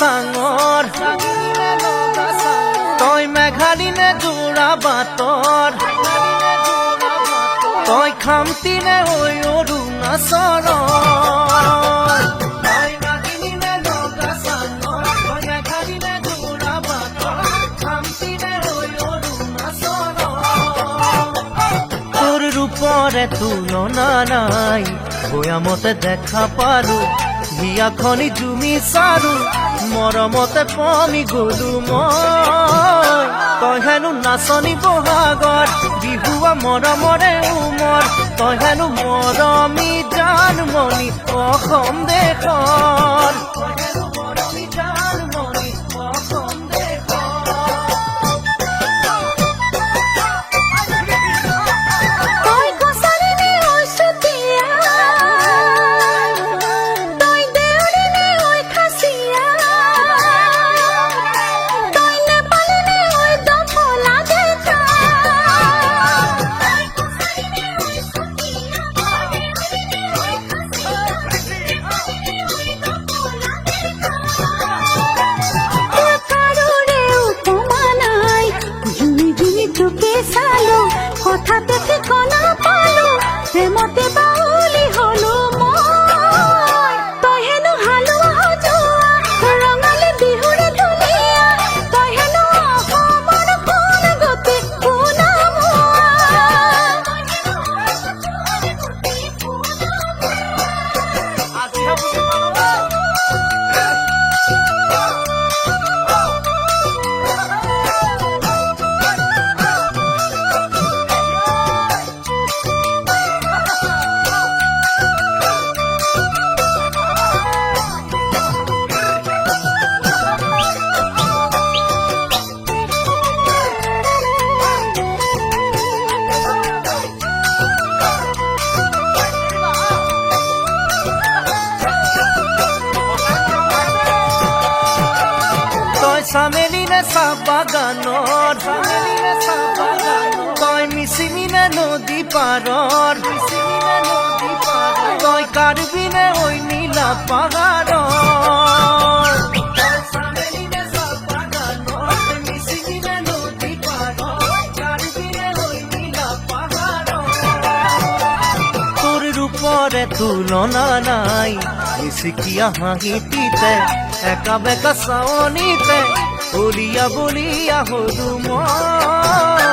চাঙৰ তই মেঘালিনে যোৰা বাটৰ তই খামতিনে ঐ অৰুণাচলৰ তোৰ ৰূপৰে তুলনা নাই ভৈয়ামতে দেখা পালো হিয়াখনি জুমি চালো মৰমতে পমি গলো মই তই হেনো নাচনি বহাগৰ বিহুৱা মৰমৰে উমৰ তই হেনো মৰমী জানমণি অসম দেশৰ কথাতে ঠিকনা পালো প্ৰেমতে বাউলি হলো মই তই হেনো হালোৱা সজোৱা ৰঙালী বিহুৰে ধুনীয়া তই হেনো অসমৰ কোন গতি চামেলিনে চাহ বাগানৰ তই মিচিমিনে নদী পাৰৰ তই কাৰ্বিনে ঐ নীলা পাহাৰৰ তোৰ ৰূপৰে তুলনা নাই মিচিকিয়া হাঁহিটিতে একা বেকা চাৱনিতে বলিয়া বলিয়া হলো মই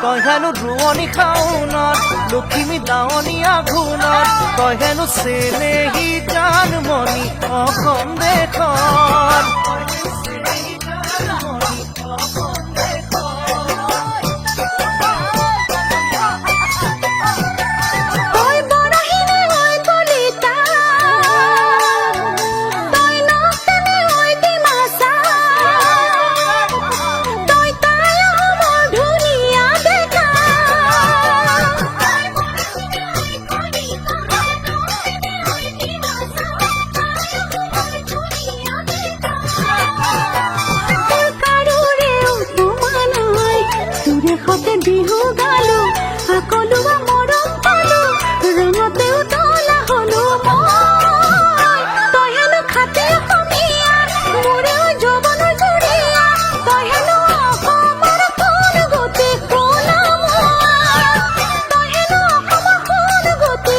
তই হেনো ৰোৱনী খাওনত লখিমী দাৱনী আঘোণত তই হেনো চেনেহী জানমণি অসম দেশত বিহু গালো সকলোৱা মৰম পালো ৰঙতে উতলা হলো মই তই হেনো খাতে অসমীয়া মোৰে যৌৱনৰ জুৰিয়া তই হেনো অসমৰ কোন গতি তই হেনো অসমৰ কোন গতি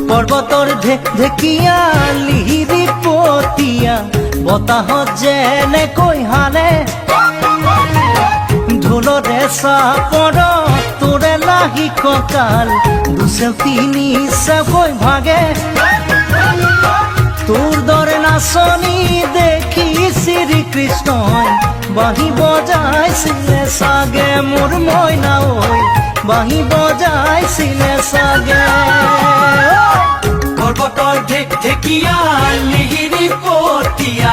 পৰ্বতৰ ঢেকীয়া লিহিৰি পতীয়া বতাহত যেনেকৈ হালে ঢোলৰে চাপৰ তোৰ নাহি কঁকাল দুচেও তিনি চেউকৈ ভাগে তোৰ দৰে নাচনি দেখি শ্ৰীকৃষ্ণই বাঁহী বজাইছিলে চাগে মোৰ মইনা ঐ বাঁহী বজাইছিলে চাগে পৰ্বতৰ ঢেকীয়া লিহিৰি পতীয়া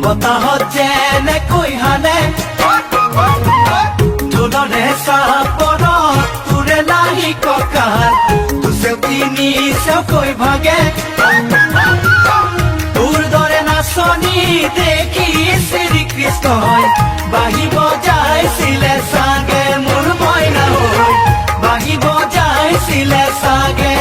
বতাহত যেনেকৈ হানে ঢোলৰে চাপৰত তোৰে নাহি কঁকাল দুচেও তিনি চেউকৈ ভাগে তোৰ দৰে নাচনি দেখি শ্ৰীকৃষ্ণই বাঁহী বজাইছিলে চাগে মোৰ মইনা ঐ বাঁহী বজাইছিলে চাগে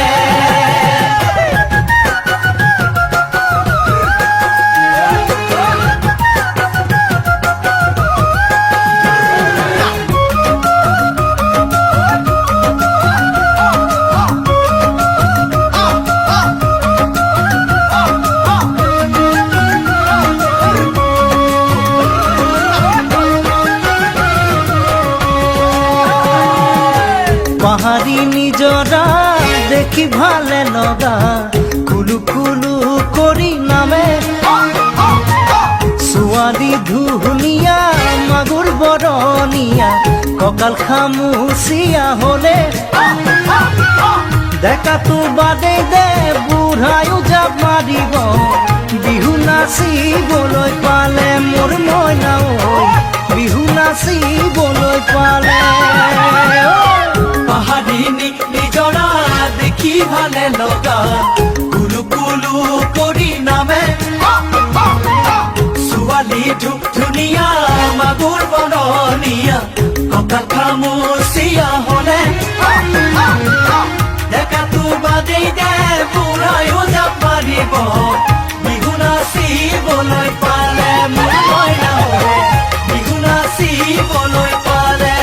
পাহাড়ি নিজৰা দেখি ভালে লগা কুলু কুলু কৰি নামে ছোৱালী ধুনীয়া মাগুৰ বৰণীয়া কঁকাল খামুচিয়া হলে ডেকাটো বাদে দে বুঢ়ায়ো জাপ মাৰিব বিহু নাচিবলৈ পালে মোৰ মইনা ঐ বিহু নাচিবলৈ পালে পাহাড়ি নিজৰা দেখি ভালে লগা কুলু কুলু কৰি নামে ছোৱালী ধুনীয়া মাগুৰ বৰণীয়া কঁকাল খামুচিয়া হলে ডেকাটো বাদেই দে বুঢ়ায়ো জাপ মাৰিব বিহু নাচিবলৈ পালে মোৰ মইনা ঐ বিহু নাচিবলৈ পালে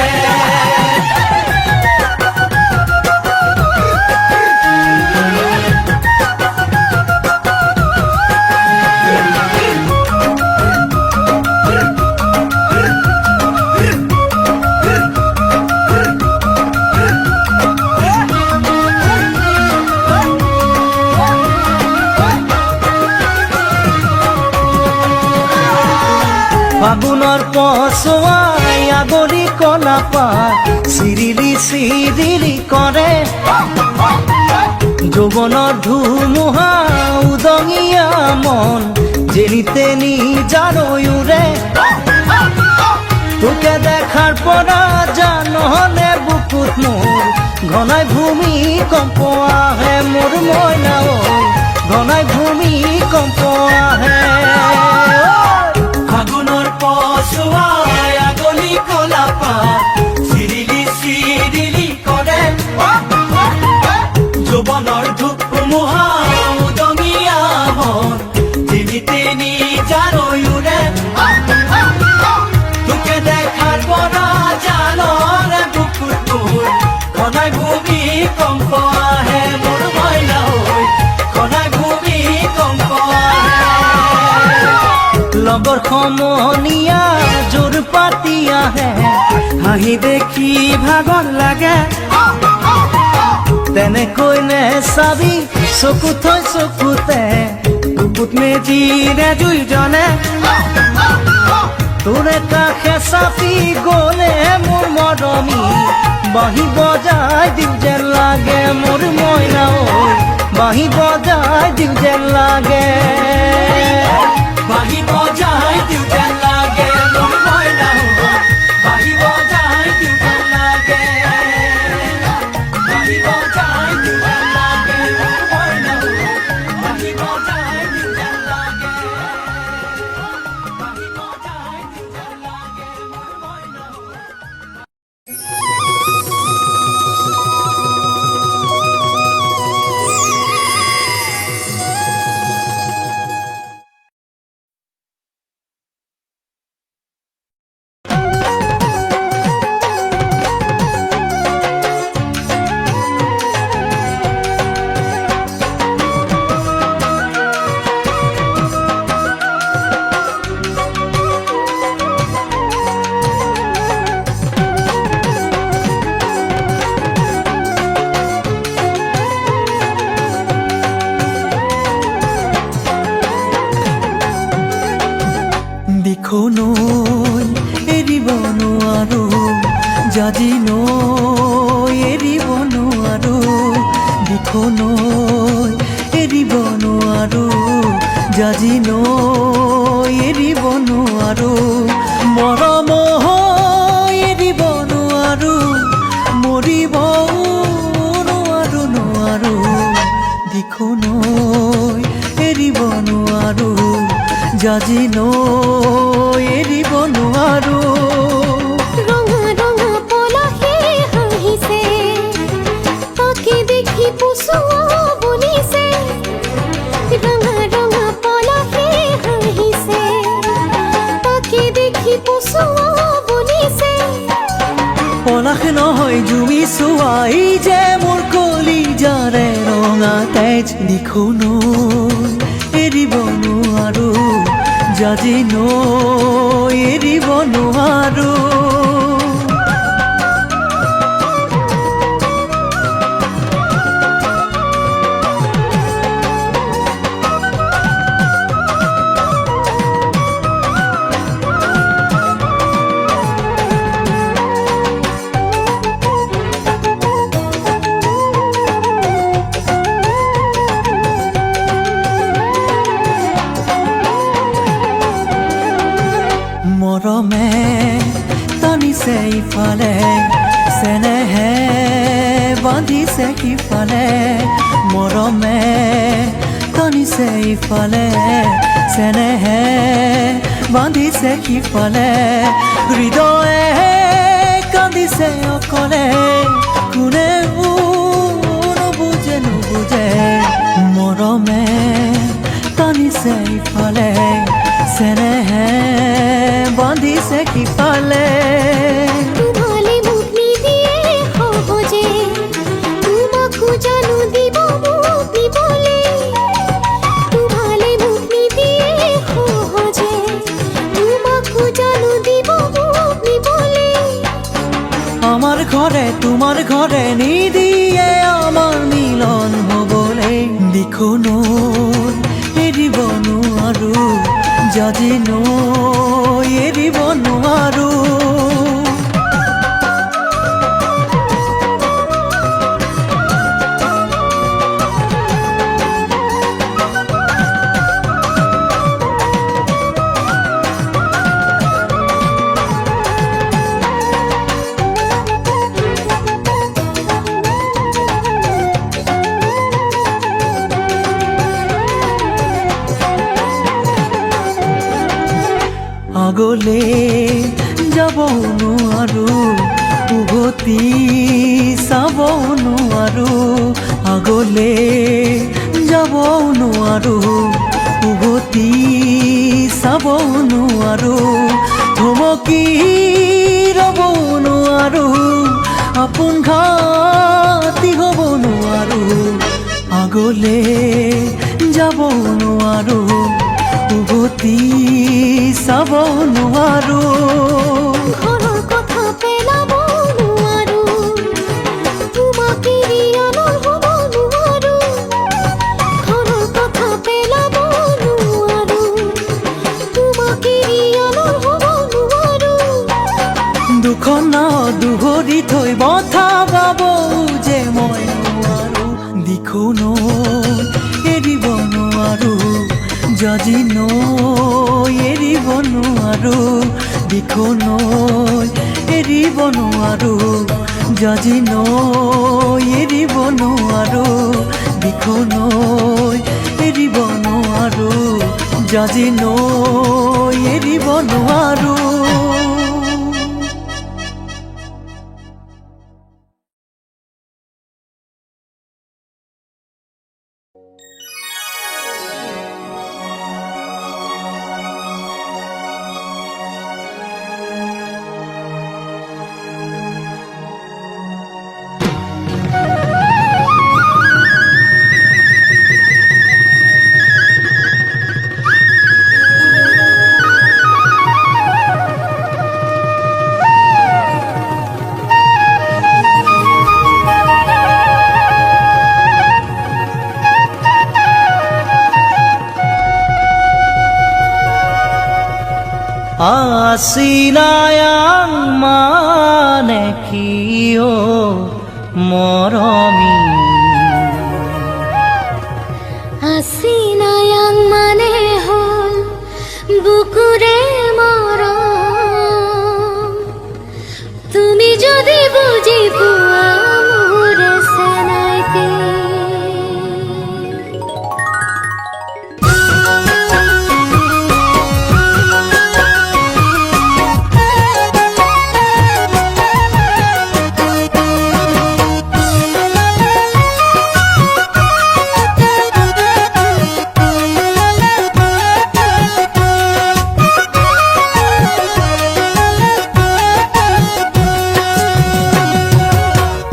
ফাগুনৰ পছুৱাই আগৰি কলা পাত চিৰিলি চিৰিলি কৰে যৌৱনৰ ধুমুহা উদঙীয়া মন যেনি তেনি জানৈৰে তোকে দেখাৰ পৰা জানহলে বুকুত মোৰ ঘনাই ভূমিকম্প আহে মোৰ মইনা ঐ ঘনাই ভূমিকম্প আহে ফাগুনৰ পছুৱাই আগলি কলা পাত চিৰিলি চিৰিলি কৰে যৌৱনৰ ধুমুহা উদঙীয়া মন যেনি তেনি জানৈৰে তোকে দেখাৰ পৰা জানৰে বুকুত মোৰ ঘনাই ভূমিকম্প আহে মোৰ মইনা ঐ ঘনাই ভূমিকম্প আহে লগৰ সমনীয়া জোৰ পাতি আহে হাঁহি দেখি ভাগৰ লাগে তেনেকৈ নে চাবি চকু থৈ চকুতে বুকুত মেজিৰে দুইজনে তোৰে কাষে চাপি গলে মোৰ মৰমী বাঁহী বজাই দিওঁ যেন লাগে মোৰ মইনা ঐ বাঁহী বজাই দিওঁ যেন লাগে বাঁহী বজাই দিওঁ যেন লাগে মোৰ মইনা ঐ বাঁহী বজাই দিওঁ যেন লাগে বাঁহী বজাই দিওঁ যেন লাগে মোৰ মইনা ঐ বাঁহী বজাই দিওঁ যেন লাগে বাঁহী বজাই দিওঁ যেন লাগে মোৰ মইনা দিখৌ নৈ এৰিব নোৱাৰো জাজি নৈ এৰিব নোৱাৰো দিখৌ নৈ এৰিব নোৱাৰো জাজি নৈ এৰিব নোৱাৰো মৰম এৰিব নোৱাৰো মৰিব নোৱাৰো নোৱাৰো দিখৌ নৈ এৰিব নোৱাৰো জাজি নৈ এৰিব নোৱাৰো ৰঙা ৰঙা পলাশে হাঁহিছে তাকে দেখি পুচুৱা বলিছে ৰঙা ৰঙা পলাশে হাঁহিছে তাকে দেখি পুচুৱা বলিছে পলাশ নহয় জুমি চোৱাই যে মোৰ কলিজাৰে ৰঙা তেজ দিখৌ নৈ এৰিব নোৱাৰো জাজি নৈ এৰিব নোৱাৰো মৰমে টানিছে ইফালে চেনেহে বান্ধিছে সিফালে মৰমে টানিছে ইফালে চেনেহে বান্ধিছে সিফালে হৃদয়ে কান্দিছে অকলে কোনেও নুবুজে নুবুজে মৰমে টানিছে ইফালে চেনেহে বান্ধিছে সিফালে তোমালে মুখ নিদিয়ে সহজে তোমাকো জানো দিব মুখ দিবলে তোমালে মুখ নিদিয়ে সহজে তোমাকো জানো দিব মুখ দিবলে আমার ঘরে তোমার ঘরে নিদিয়ে আমার মিলন হবলে দিখৌ নৈ এৰিব নোৱাৰো জাজি নৈ এৰিব নোৱাৰো আগলে যাব নোৱাৰো উভতি চাব নোৱাৰো আগলে যাব নোৱাৰো উভতি চাব নোৱাৰো থমকি ৰ'ব নোৱাৰো আপোন ঘাটি হ'ব নোৱাৰো আগলে যাব নোৱাৰো উভতি চাব নোৱাৰো ঘৰৰ কথা পেলাব নোৱাৰো তোমাক এৰি আনৰ হ'ব নোৱাৰো ঘৰৰ কথা পেলাব নোৱাৰো তোমাক এৰি আনৰ হ'ব নোৱাৰো দুখন নাও দুহৰি থৈ বঠা বাব যে মই নোৱাৰো দিখৌ নৈ এৰিব নোৱাৰো জাজি নৈ এৰিব নোৱাৰো দিখৌ নৈ এৰিব নোৱাৰো জাজি নৈ এৰিব নোৱাৰো দিখৌ নৈ এৰিব নোৱাৰো জাজি নৈ এৰিব নোৱাৰো Asinayang manekiyo moromi Asinayang mane hol বুকুৰে মৰম তুমি যদি বুঝি পোৱা মোৰে সেনাইতে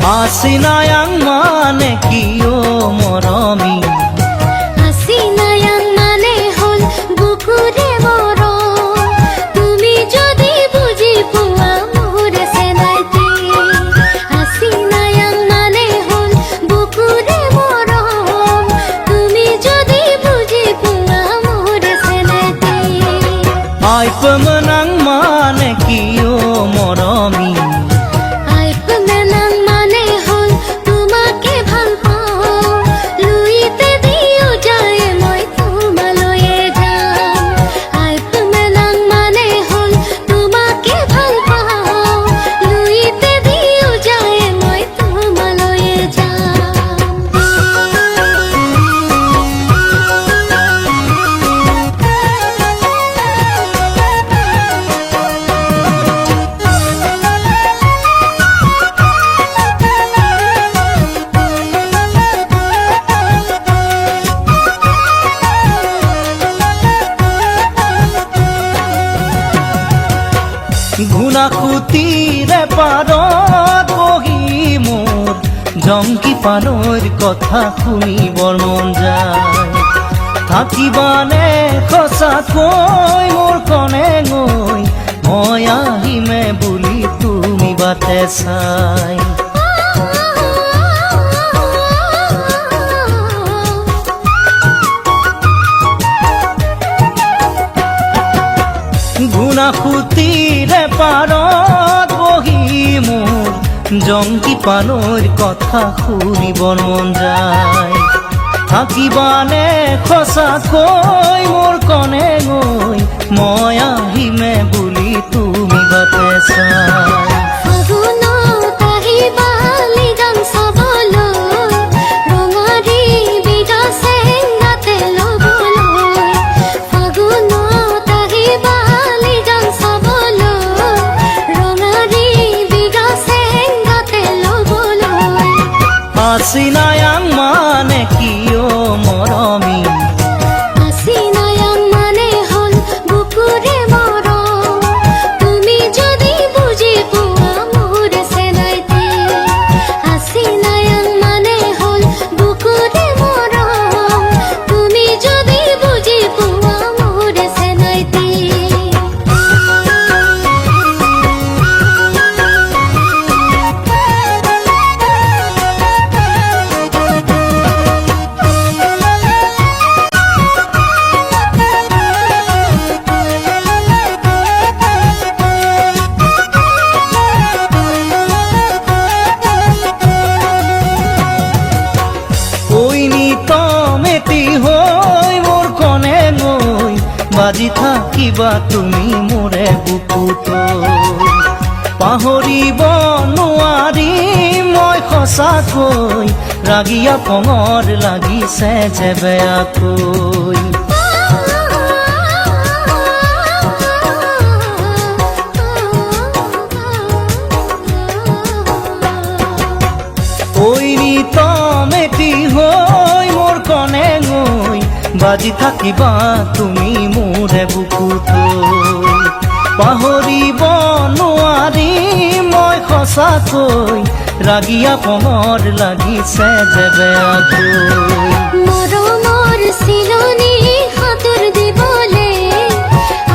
Asinayang manekiyo moromi Asinayang mane hol বুকুৰে মৰম তুমি যদি বুঝি পোৱা মোৰে সেনাইতে Asinayang mane hol বুকুৰে মৰম তুমি যদি বুঝি পোৱা মোরে সেনাইতে Ay pemenang manekiyo moromi আইপমেনাং মানে হল তোমাকে ভাল পাওঁ লুইতে দিও যায় মই তোমালৈয়ে যাম আইপমেনাং মানে হল তোমাকে ভাল পাওঁ লুইতে দিও যায় মই তোমালৈয়ে ঘুনাকুতিৰে পাৰত বহি মোৰ জংকি পানৰ কথা শুনিবৰ মন যায় থাকিবানে সঁচাকৈ মোৰ কনে গৈ মই আহিমে বুলি তুমি বাটে চাই ঘুনাকুতিৰে পাৰত বহি মোৰ জংকি পানৰ কথা শুনিবৰ মন যায় থাকিবানে সঁচাকৈ মোৰ কনে গৈ মই আহিমে বুলি তুমি বাটে চাই ফাগুনত আহিবা লিগাং চাবলৈ ৰঙাৰী বিগা চেঙাতে ল'বলৈ ফাগুনত আহিবা লিগাং চাবলৈ ৰঙাৰী বিগা চেঙাতে ল'বলৈ Asinayang manekiyo moromi Asinayang mane hol বুকুরে মরম তুমি যদি বুঝি পোৱা মোৰে সেনাইতে Asinayang mane hol বুকুৰে মৰম তুমি যদি বুঝি পোৱা মোৰে সেনাইতে মেটি হৈ মোৰ কনে গৈ বাজি থাকিবা তুমি মোৰে বুকুত পাহৰিব নোৱাৰি মই সঁচাকৈ ৰাগিয়া পঙৰ লাগিছে যে বেয়াকৈ মেটি হৈ মোৰ কনে গৈ বাজি থাকিবা তুমি মোৰে বুকুত পাহৰিব নোৱাৰি মই সঁচাকৈ ৰাগিয়া পঙৰ লাগিছে যে বেয়াকৈ মৰমৰ চিলনী সাঁতোৰ দিবলে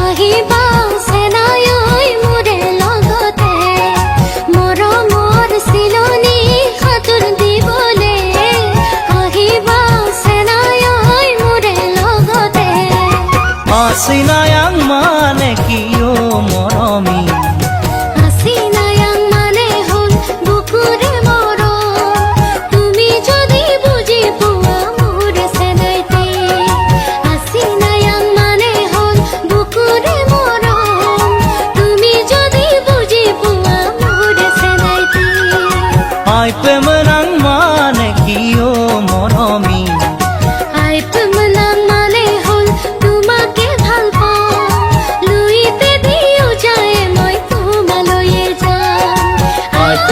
আহিবা সেনাই মোৰে লগতে মৰমৰ চিলনী সাঁতোৰ দিবলে আহিবা সেনাই মোৰে লগতে Asinayang manekiyo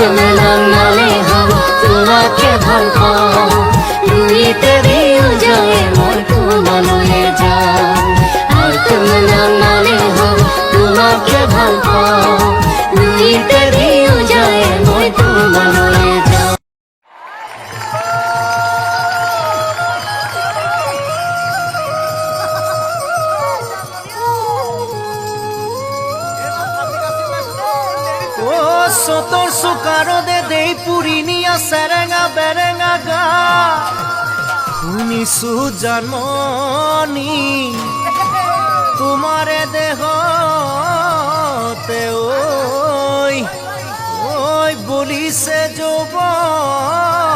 তুমি নামালে হব তোমাকে ভাল পাওঁ দুইতে দিও যায় মই তোমালৈ যাওঁ আৰু তুমি নামালে হব তোমাকে ভাল পাওঁ দুইতে দিও যায় মই তোমালৈ যাওঁ সতর সুকারো দে দেই পুরিনিয়া সেরেঙা বেরেঙা গা শুনিছো জানমনি তোমারে দেহতে ওই ওই বলিছে যৌবনৰ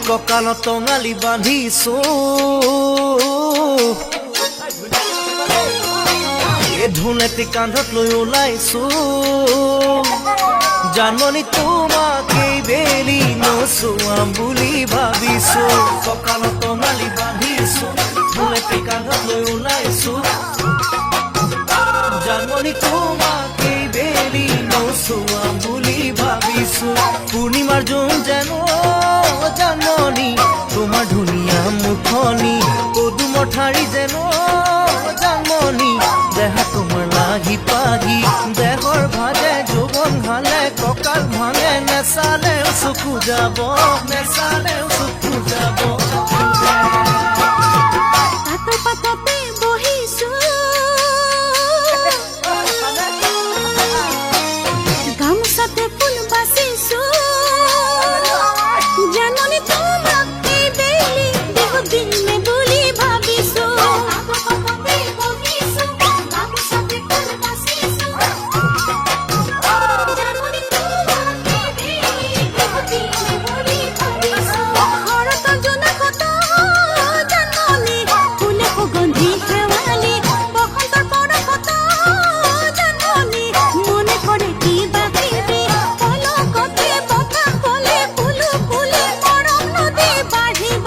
কঁকালত টঙালি বান্ধিছো ধুনেতি কান্ধত লৈ ওলাইছো জানমনি তোমাকেই বেলি নচুৱাম বুলি ভাবিছো কঁকালত টঙালি বান্ধিছো ধুনেতি কান্ধত লৈ ওলাইছো জানমনি তোমাকেই বেলি নচুৱাম বুলি ভাবিছো পূৰ্ণিমাৰ জোন যেন জানমনি তোমাৰ ধুনীয়া মুখনি পদুমৰ ঠাৰি যেন জানমনি দেহা তোমাৰ লাগি পাগি দেহৰ ভাজে যৌৱন ভালে কঁকাল ভাঙে নেচালেও চকু যাব নেচালেও চকু যাব পাততে বহিছো গামোচাতে ফুল বাচিছো জাননি তোমাকে বেলি দেহ দিনে বুলি ভাবিছো গামোচাতে ফুল বাচিছো জাননি তোমাকে বেলি দেহ দিনে বুলি ভাবিছো ঘৰত জনকত জাননি ফুলে সুগন্ধি শেৱালি বসন্তৰ পৰশত জাননি মনে কৰে কিবা কিবি পলকতে বতাহ বলে ফুলো ফুলে মৰম নদী বাঢ়িব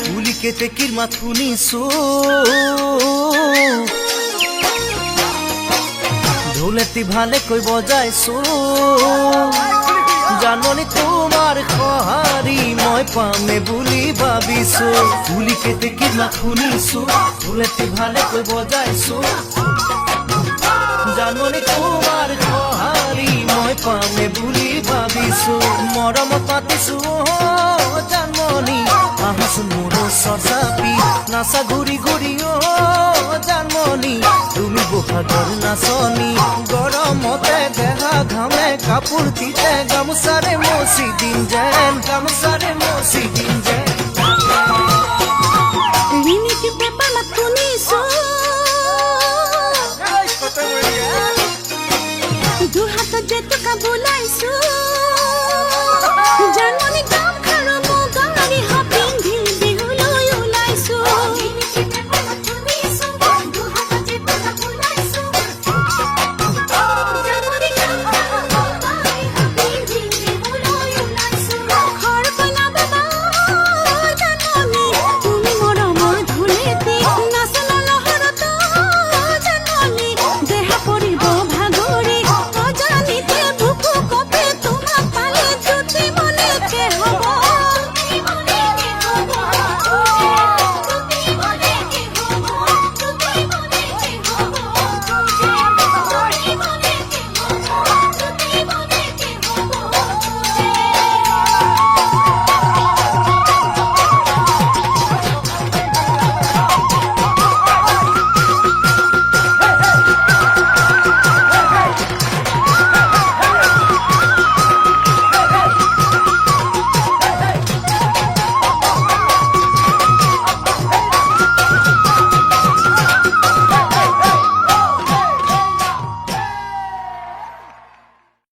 পুলিকেতে কিৰ মাত শুনিছো ঢোলেটি ভালেকৈ বজাইছো জাননি তোমাৰ সঁহাৰি মই পামে বুলি ভাবিছো পুলিকেতে কিৰ মাত শুনিছো ঢোলেটি ভালেকৈ বজাইছো জাননি তোমাৰ সঁহাৰি মই পামে বুলি ভাবিছো মৰমত পাতিছো জানমনি আহাচোন মোৰ চাপি নাচা ঘূৰি ঘূৰি জানমনি তুমি বহাগৰ নাচনি গৰমতে দেহা ঘামে কাপোৰ তিতে গামোচাৰে মচি দিম যেন গামোচাৰে মচি